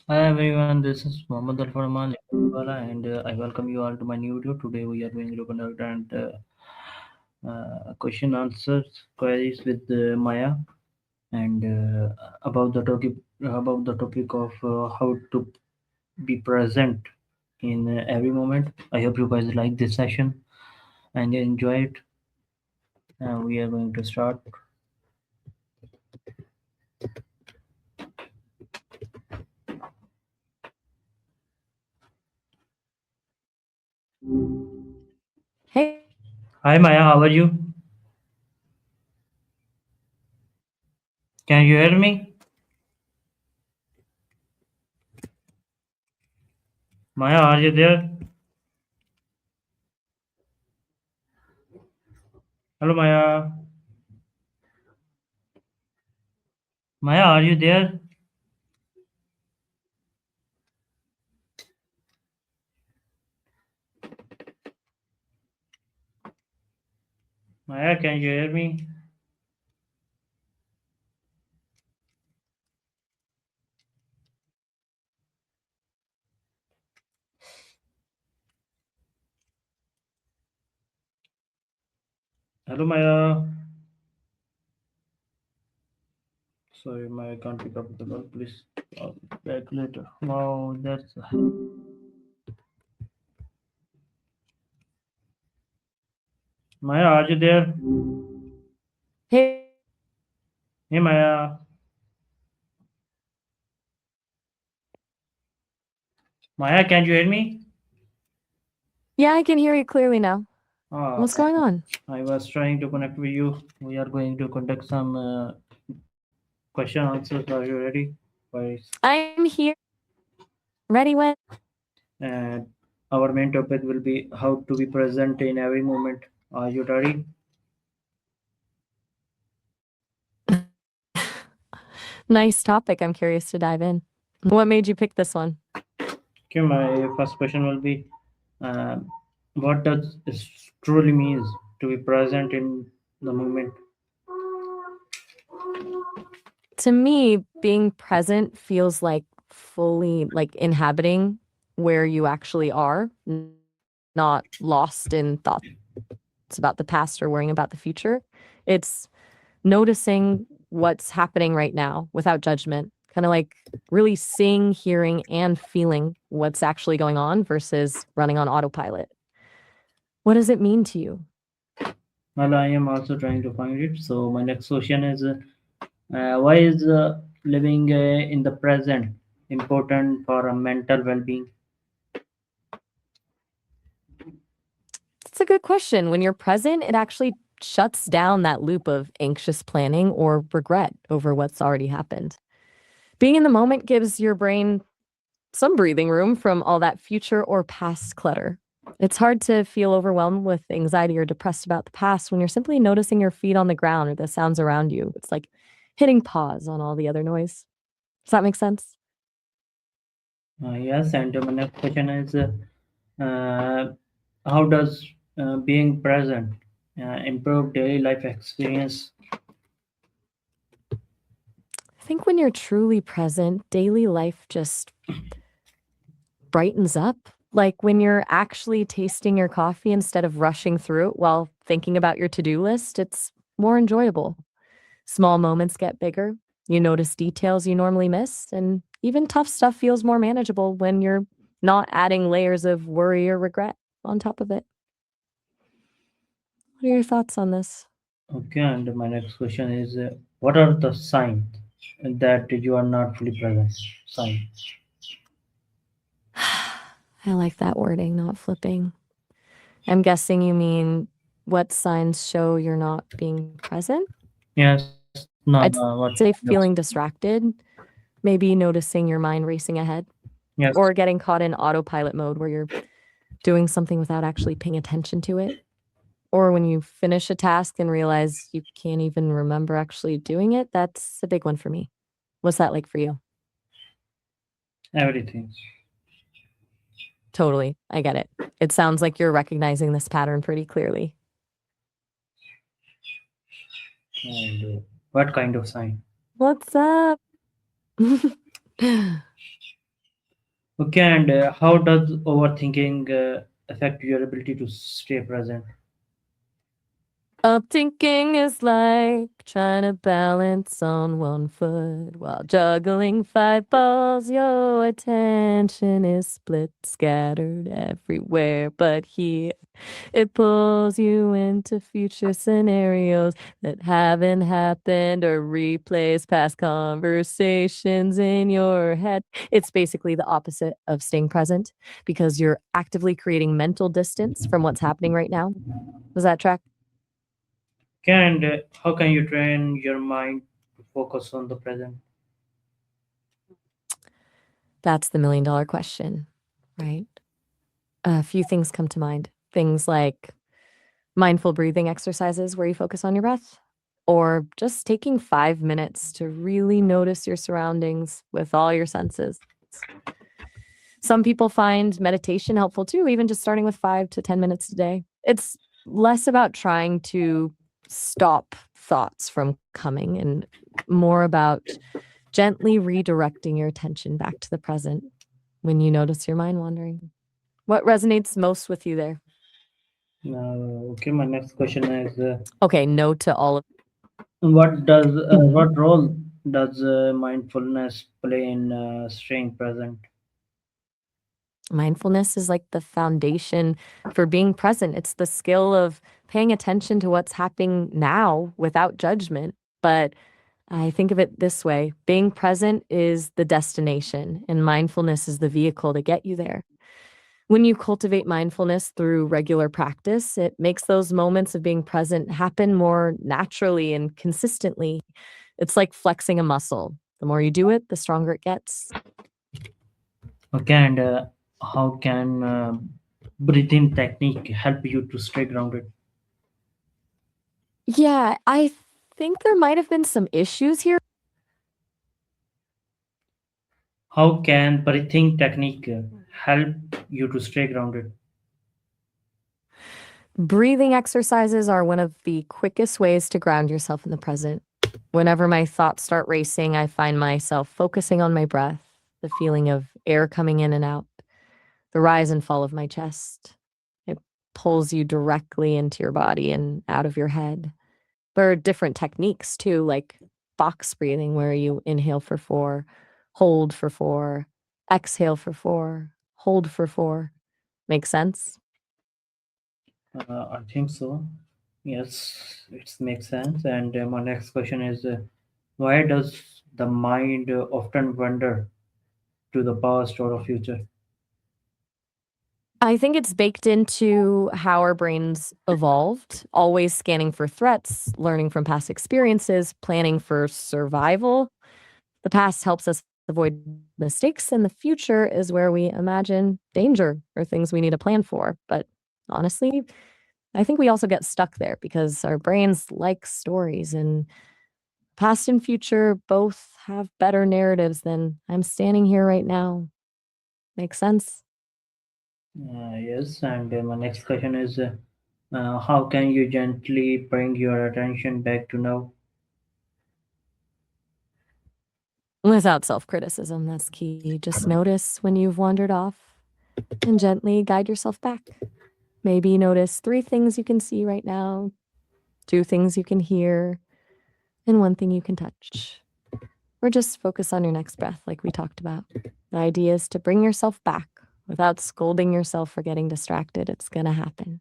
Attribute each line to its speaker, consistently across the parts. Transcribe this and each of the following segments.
Speaker 1: Hi everyone, this is M.Alfur.Leadershipwala and I welcome you all to my new video. Today we are going to conduct and question answers queries with Maya and about the topic of how to be present in every moment. I hope you guys like this session and enjoy it. We are going to start.
Speaker 2: Hey,
Speaker 1: Hi Maya, how are you? Can you hear me? Maya, are you there? Hello Maya. Maya, are you there? Maya, can you hear me? Hello Maya. Sorry, Maya can't pick up the call. Please call back later. No, that's Maya. Are you there?
Speaker 2: hey,
Speaker 1: Hey Maya. Maya, can you hear me?
Speaker 2: yeah, I can hear you clearly now.
Speaker 1: Ah,
Speaker 2: What's going on?
Speaker 1: I was trying to connect with you. We are going to conduct some question answers. Are you ready? Guys?
Speaker 2: I'm here. Ready when?
Speaker 1: And our main topic will be how to be present in every moment. Are you ready?
Speaker 2: Nice topic. I'm curious to dive in. What made you pick this one?
Speaker 1: Okay, my first question will be um, what does it truly means to be present in the moment?
Speaker 2: To me, being present feels like fully like inhabiting where you actually are, not lost in thoughts about the past or worrying about the future. It's noticing what's happening right now without judgment, kind of like really seeing, hearing, and feeling what's actually going on versus running on autopilot. What does it mean to you?
Speaker 1: Well, I am also trying to find it. So my next question is, why is living in the present important for a mental well-being?
Speaker 2: It's a good question. When you're present, it actually shuts down that loop of anxious planning or regret over what's already happened. Being in the moment gives your brain some breathing room from all that future or past clutter. It's hard to feel overwhelmed with anxiety or depressed about the past when you're simply noticing your feet on the ground or the sounds around you. It's like hitting pause on all the other noise. Does that make sense?
Speaker 1: Yes, and my next question is, uh, how does being present improve daily life experience?
Speaker 2: I think when you're truly present, daily life just brightens up. Like when you're actually tasting your coffee instead of rushing through it while thinking about your to do list, it's more enjoyable. Small moments get bigger. You notice details you normally miss, and even tough stuff feels more manageable when you're not adding layers of worry or regret on top of it. What are your thoughts on this?
Speaker 1: Okay, and my next question is, what are the signs that you are not fully present? Signs.
Speaker 2: I like that wording, not flipping. I'm guessing you mean what signs show you're not being present?
Speaker 1: Yes, no,
Speaker 2: I'd
Speaker 1: what?
Speaker 2: say
Speaker 1: Yes,
Speaker 2: feeling distracted, maybe noticing your mind racing ahead,
Speaker 1: yes.
Speaker 2: or getting caught in autopilot mode where you're doing something without actually paying attention to it. Or when you finish a task and realize you can't even remember actually doing it, that's a big one for me. What's that like for you?
Speaker 1: Everything.
Speaker 2: Totally. I get it. It sounds like you're recognizing this pattern pretty clearly.
Speaker 1: And what kind of sign?
Speaker 2: What's up?
Speaker 1: Okay, and how does overthinking affect your ability to stay present?
Speaker 2: Upthinking is like trying to balance on one foot while juggling five balls. Your attention is split, scattered everywhere, but here it pulls you into future scenarios that haven't happened or replays past conversations in your head. It's basically the opposite of staying present because you're actively creating mental distance from what's happening right now. Does that track?
Speaker 1: Okay, and how can you train your mind to focus on the present?
Speaker 2: That's the $1,000,000 question, right? A few things come to mind. Things like mindful breathing exercises where you focus on your breath, or just taking 5 minutes to really notice your surroundings with all your senses. Some people find meditation helpful too, even just starting with 5 to 10 minutes a day. It's less about trying to stop thoughts from coming and more about gently redirecting your attention back to the present when you notice your mind wandering. What resonates most with you there?
Speaker 1: Okay, my next question is
Speaker 2: Okay, no to all of.
Speaker 1: what role does mindfulness play in staying present?
Speaker 2: Mindfulness is like the foundation for being present. It's the skill of paying attention to what's happening now without judgment. But I think of it this way: being present is the destination, and mindfulness is the vehicle to get you there. When you cultivate mindfulness through regular practice, it makes those moments of being present happen more naturally and consistently. It's like flexing a muscle. The more you do it, the stronger it gets.
Speaker 1: Okay, and how can breathing technique help you to stay grounded?
Speaker 2: Yeah, I think there might have been some issues here.
Speaker 1: How can breathing technique help you to stay grounded?
Speaker 2: Breathing exercises are one of the quickest ways to ground yourself in the present. Whenever my thoughts start racing, I find myself focusing on my breath, the feeling of air coming in and out, the rise and fall of my chest. It pulls you directly into your body and out of your head. There are different techniques too, like box breathing, where you inhale for 4, hold for 4, exhale for 4, hold for 4. Make sense?
Speaker 1: I think so. Yes, it makes sense. And my next question is why does the mind often wander to the past or the future?
Speaker 2: I think it's baked into how our brains evolved, always scanning for threats, learning from past experiences, planning for survival. The past helps us avoid mistakes, and the future is where we imagine danger or things we need to plan for. But honestly, I think we also get stuck there because our brains like stories, and past and future both have better narratives than I'm standing here right now. Makes sense?
Speaker 1: Yes, and my next question is how can you gently bring your attention back to now?
Speaker 2: Without self-criticism, that's key. Just notice when you've wandered off and gently guide yourself back. Maybe notice 3 things you can see right now, 2 things you can hear, and 1 thing you can touch. Or just focus on your next breath like we talked about. The idea is to bring yourself back without scolding yourself for getting distracted. It's gonna happen.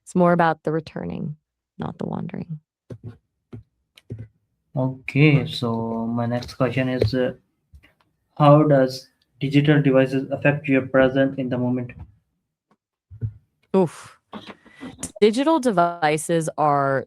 Speaker 2: It's more about the returning, not the wandering.
Speaker 1: Okay, so my next question is how does digital devices affect your present in the moment?
Speaker 2: Oof. Digital devices are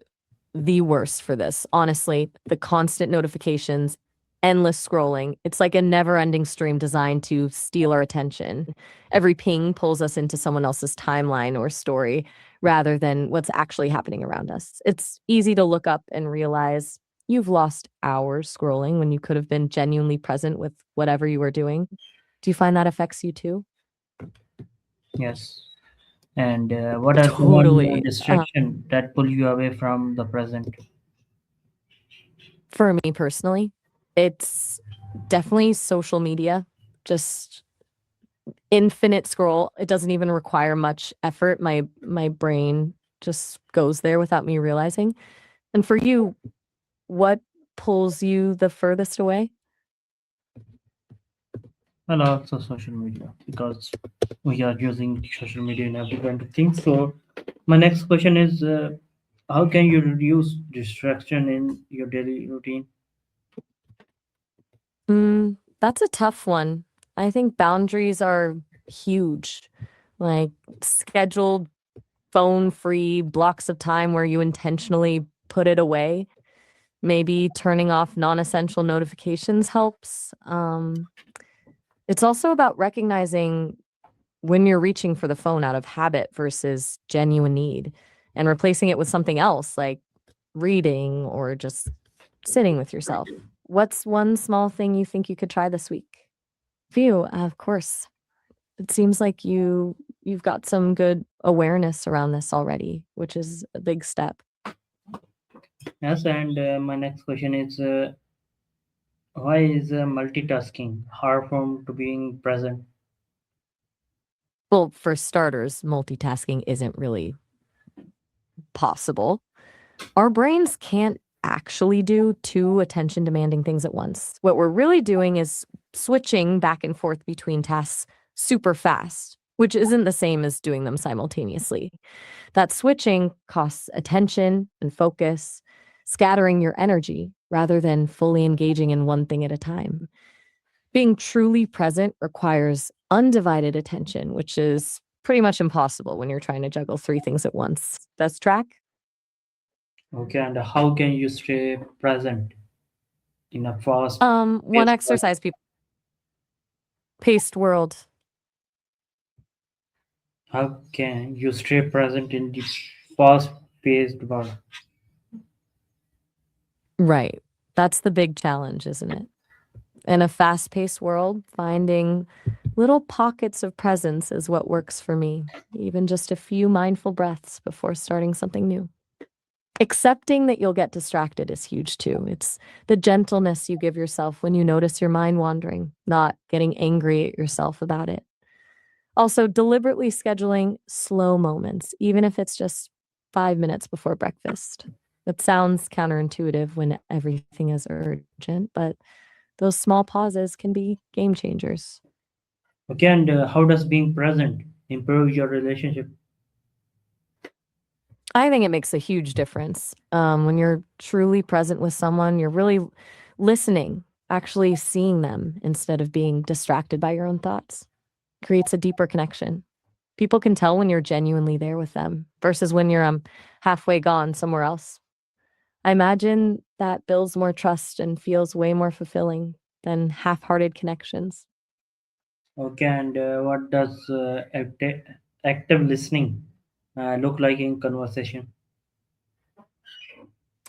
Speaker 2: the worst for this. Honestly, the constant notifications, endless scrolling. It's like a never-ending stream designed to steal our attention. Every ping pulls us into someone else's timeline or story rather than what's actually happening around us. It's easy to look up and realize you've lost hours scrolling when you could have been genuinely present with whatever you were doing. Do you find that affects you too?
Speaker 1: Yes. And what are the one
Speaker 2: Totally.
Speaker 1: distraction that pull you away from the present?
Speaker 2: For me personally, it's definitely social media. Just infinite scroll. It doesn't even require much effort. My brain just goes there without me realizing. And for you, what pulls you the furthest away?
Speaker 1: And also social media, because we are using social media in every kind of thing. So my next question is, how can you reduce distraction in your daily routine?
Speaker 2: That's a tough one. I think boundaries are huge. Like scheduled phone-free blocks of time where you intentionally put it away. Maybe turning off non-essential notifications helps. It's also about recognizing when you're reaching for the phone out of habit versus genuine need and replacing it with something else like reading or just sitting with yourself. What's one small thing you think you could try this week? View, of course. It seems like you've got some good awareness around this already, which is a big step.
Speaker 1: Yes, and my next question is, why is multitasking hard from to being present?
Speaker 2: Well, for starters, multitasking isn't really possible. Our brains can't actually do two attention demanding things at once. What we're really doing is switching back and forth between tasks super fast, which isn't the same as doing them simultaneously. That switching costs attention and focus, scattering your energy rather than fully engaging in one thing at a time. Being truly present requires undivided attention, which is pretty much impossible when you're trying to juggle three things at once. Does track?
Speaker 1: Okay, and how can you stay present in a fast
Speaker 2: One
Speaker 1: paced world?
Speaker 2: exercise people paced world.
Speaker 1: How can you stay present in the fast paced world?
Speaker 2: Right. That's the big challenge, isn't it? In a fast paced world, finding little pockets of presence is what works for me, even just a few mindful breaths before starting something new. Accepting that you'll get distracted is huge too. It's the gentleness you give yourself when you notice your mind wandering, not getting angry at yourself about it. Also, deliberately scheduling slow moments, even if it's just 5 minutes before breakfast. That sounds counterintuitive when everything is urgent, but those small pauses can be game changers.
Speaker 1: Okay, and how does being present improve your relationship?
Speaker 2: I think it makes a huge difference. When you're truly present with someone, you're really listening, actually seeing them instead of being distracted by your own thoughts. Creates a deeper connection. People can tell when you're genuinely there with them versus when you're halfway gone somewhere else. I imagine that builds more trust and feels way more fulfilling than half-hearted connections.
Speaker 1: Okay, and what does active listening look like in conversation?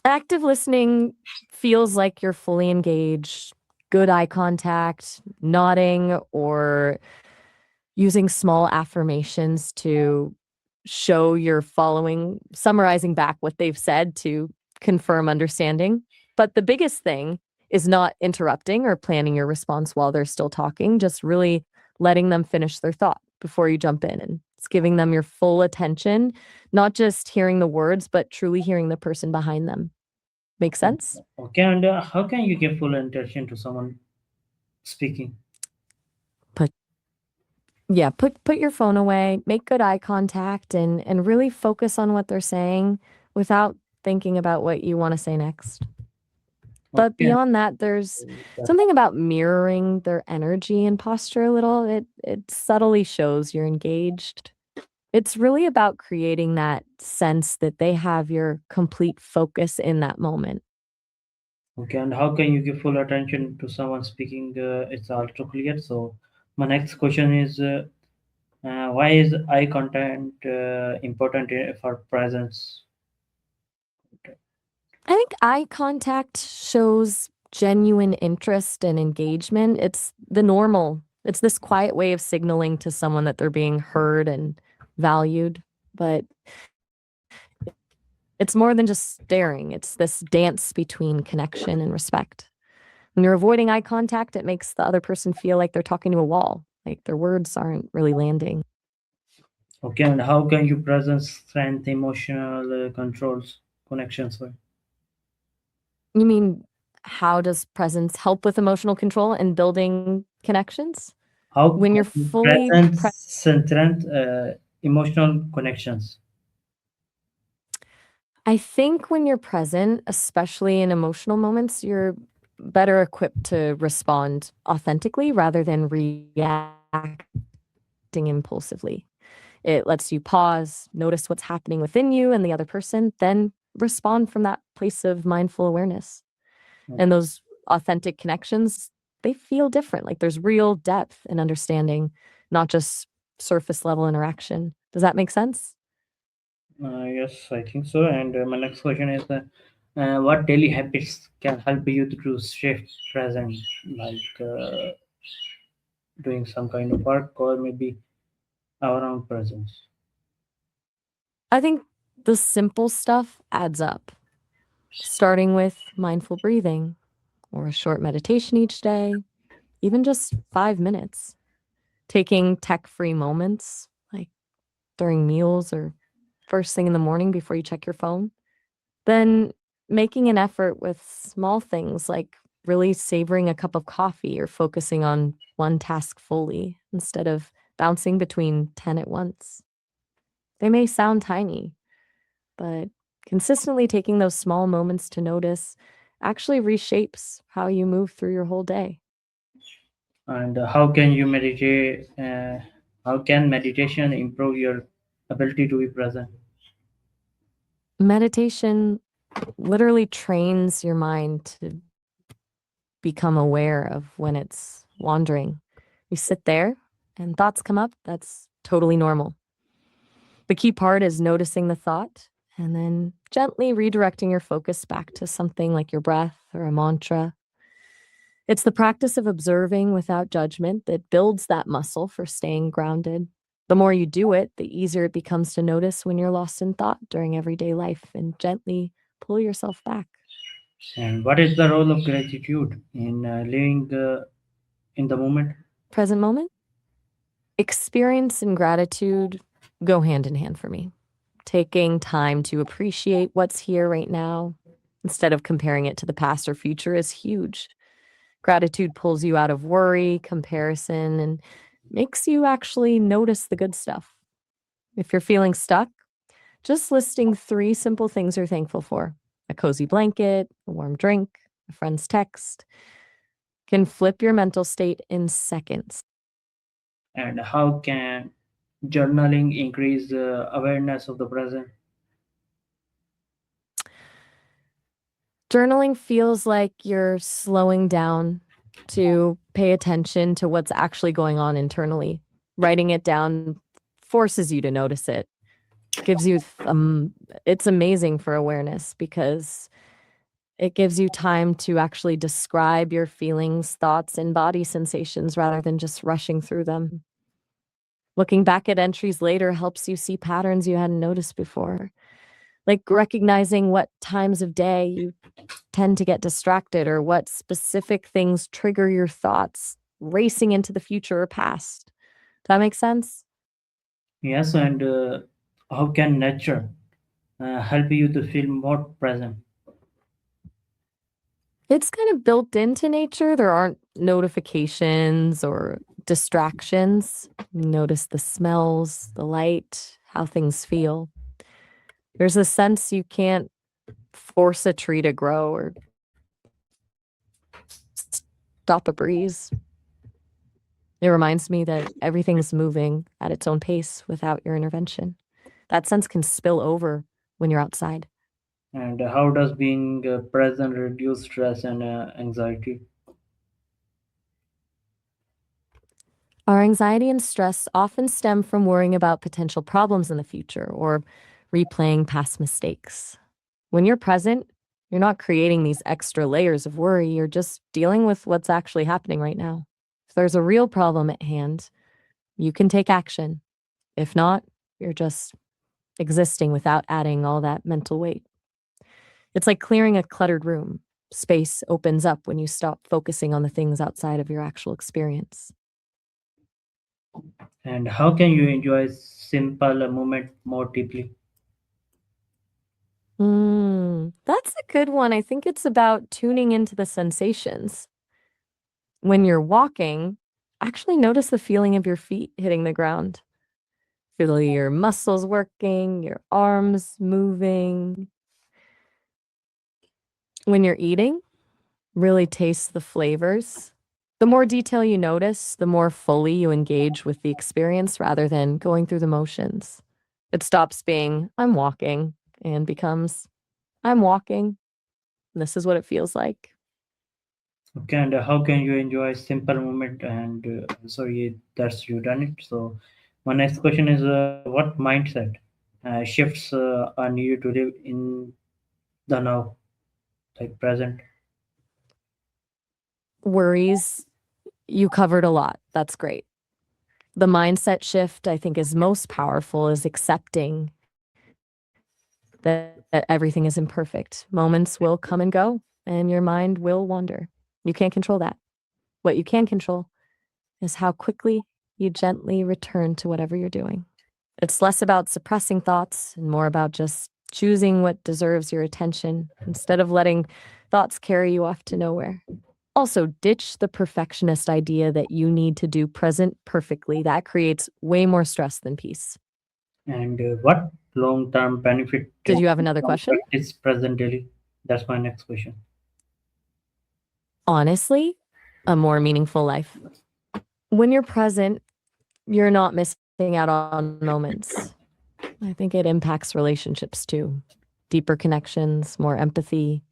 Speaker 2: Active listening feels like you're fully engaged, good eye contact, nodding, or using small affirmations to show you're following, summarizing back what they've said to confirm understanding. But the biggest thing is not interrupting or planning your response while they're still talking, just really letting them finish their thought before you jump in. And it's giving them your full attention, not just hearing the words, but truly hearing the person behind them. Make sense?
Speaker 1: Okay, and how can you give full attention to someone speaking?
Speaker 2: Put Yeah, put your phone away, make good eye contact and really focus on what they're saying without thinking about what you want to say next. But
Speaker 1: Okay,
Speaker 2: beyond that, there's something about mirroring their energy and posture a little. It subtly shows you're engaged. It's really about creating that sense that they have your complete focus in that moment.
Speaker 1: okay, and how can you give full attention to someone speaking? It's also clear. So my next question is, why is eye contact important for presence?
Speaker 2: I think eye contact shows genuine interest and engagement. It's this quiet way of signaling to someone that they're being heard and valued. But it's more than just staring, it's this dance between connection and respect. When you're avoiding eye contact, it makes the other person feel like they're talking to a wall. like their words aren't really landing.
Speaker 1: Okay, and how can you present strength, emotional controls, connections? Sorry.
Speaker 2: You mean, how does presence help with emotional control and building connections?
Speaker 1: How
Speaker 2: When you're
Speaker 1: can you
Speaker 2: fully
Speaker 1: present strength, emotional connections?
Speaker 2: I think when you're present, especially in emotional moments, you're better equipped to respond authentically rather than reacting impulsively. It lets you pause, notice what's happening within you and the other person, then respond from that place of mindful awareness. And those authentic connections, they feel different. Like there's real depth and understanding, not just surface level interaction. Does that make sense?
Speaker 1: Yes, I think so. And my next question is, what daily habits can help you to stay present, like doing some kind of work or maybe around presence?
Speaker 2: I think the simple stuff adds up, starting with mindful breathing or a short meditation each day, even just 5 minutes, taking tech free moments like during meals or first thing in the morning before you check your phone. Then making an effort with small things like really savoring a cup of coffee or focusing on one task fully instead of bouncing between 10 at once. They may sound tiny, but consistently taking those small moments to notice actually reshapes how you move through your whole day.
Speaker 1: And how can you meditate? How can meditation improve your ability to be present?
Speaker 2: Meditation literally trains your mind to become aware of when it's wandering. You sit there and thoughts come up. That's totally normal. The key part is noticing the thought and then gently redirecting your focus back to something like your breath or a mantra. It's the practice of observing without judgment that builds that muscle for staying grounded. The more you do it, the easier it becomes to notice when you're lost in thought during everyday life and gently pull yourself back.
Speaker 1: And what is the role of gratitude in living in the moment?
Speaker 2: Present moment, experience and gratitude go hand in hand for me. Taking time to appreciate what's here right now instead of comparing it to the past or future is huge. Gratitude pulls you out of worry, comparison, and makes you actually notice the good stuff. If you're feeling stuck, just listing 3 simple things you're thankful for: a cozy blanket, a warm drink, a friend's text can flip your mental state in seconds.
Speaker 1: And how can journaling increase awareness of the present?
Speaker 2: Journaling feels like you're slowing down to pay attention to what's actually going on internally. Writing it down forces you to notice it. Gives you it's amazing for awareness because it gives you time to actually describe your feelings, thoughts, and body sensations rather than just rushing through them. Looking back at entries later helps you see patterns you hadn't noticed before, like recognizing what times of day you tend to get distracted or what specific things trigger your thoughts racing into the future or past. Does that make sense?
Speaker 1: Yes, and how can nature help you to feel more present?
Speaker 2: It's kind of built into nature. There aren't notifications or distractions. Notice the smells, the light, how things feel. There's a sense you can't force a tree to grow or stop a breeze. It reminds me that everything's moving at its own pace without your intervention. That sense can spill over when you're outside.
Speaker 1: And how does being present reduce stress and anxiety?
Speaker 2: Our anxiety and stress often stem from worrying about potential problems in the future or replaying past mistakes. When you're present, you're not creating these extra layers of worry, you're just dealing with what's actually happening right now. If there's a real problem at hand, you can take action. If not, you're just existing without adding all that mental weight. It's like clearing a cluttered room. Space opens up when you stop focusing on the things outside of your actual experience.
Speaker 1: And how can you enjoy simple moment more deeply?
Speaker 2: That's a good one. I think it's about tuning into the sensations. When you're walking, actually notice the feeling of your feet hitting the ground. Feel your muscles working, your arms moving. When you're eating, really taste the flavors. The more detail you notice, the more fully you engage with the experience rather than going through the motions. It stops being, I'm walking, and becomes, I'm walking. And this is what it feels like.
Speaker 1: Okay, and how can you enjoy simple moment? And sorry, that's you done it. So, my next question is, what mindset shifts are needed to live in the now, like present?
Speaker 2: Worries, you covered a lot. That's great. The mindset shift I think is most powerful is accepting that everything is imperfect. Moments will come and go, and your mind will wander. You can't control that. What you can control is how quickly you gently return to whatever you're doing. It's less about suppressing thoughts and more about just choosing what deserves your attention instead of letting thoughts carry you off to nowhere. Also, ditch the perfectionist idea that you need to do present perfectly. That creates way more stress than peace.
Speaker 1: And what long-term benefit
Speaker 2: Did
Speaker 1: can
Speaker 2: you have
Speaker 1: come
Speaker 2: another
Speaker 1: from
Speaker 2: question?
Speaker 1: practice present daily? That's my next question.
Speaker 2: Honestly, a more meaningful life. When you're present, you're not missing out on moments. I think it impacts relationships too. Deeper connections, more empathy.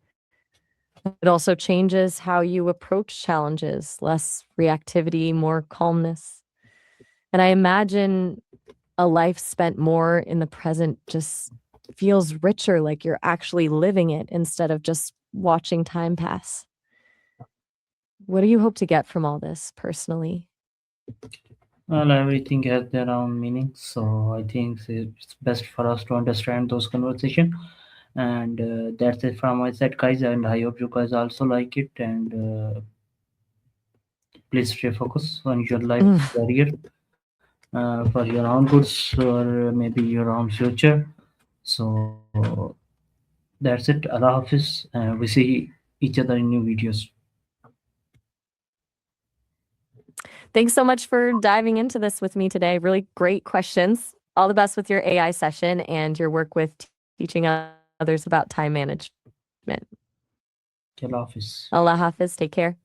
Speaker 2: It also changes how you approach challenges, less reactivity, more calmness. And I imagine a life spent more in the present just feels richer, like you're actually living it instead of just watching time pass. What do you hope to get from all this personally?
Speaker 1: Well, everything has their own meaning, so I think it's best for us to understand those conversation. And that's it from my side, guys. And I hope you guys also like it. And please stay focused on your life career for your own goods or maybe your own future. So that's it. Allah Hafiz. We see each other in new videos.
Speaker 2: Thanks so much for diving into this with me today. Really great questions. All the best with your AI session and your work with teaching others about time management.
Speaker 1: Allah Hafiz.
Speaker 2: Allah Hafiz, take care.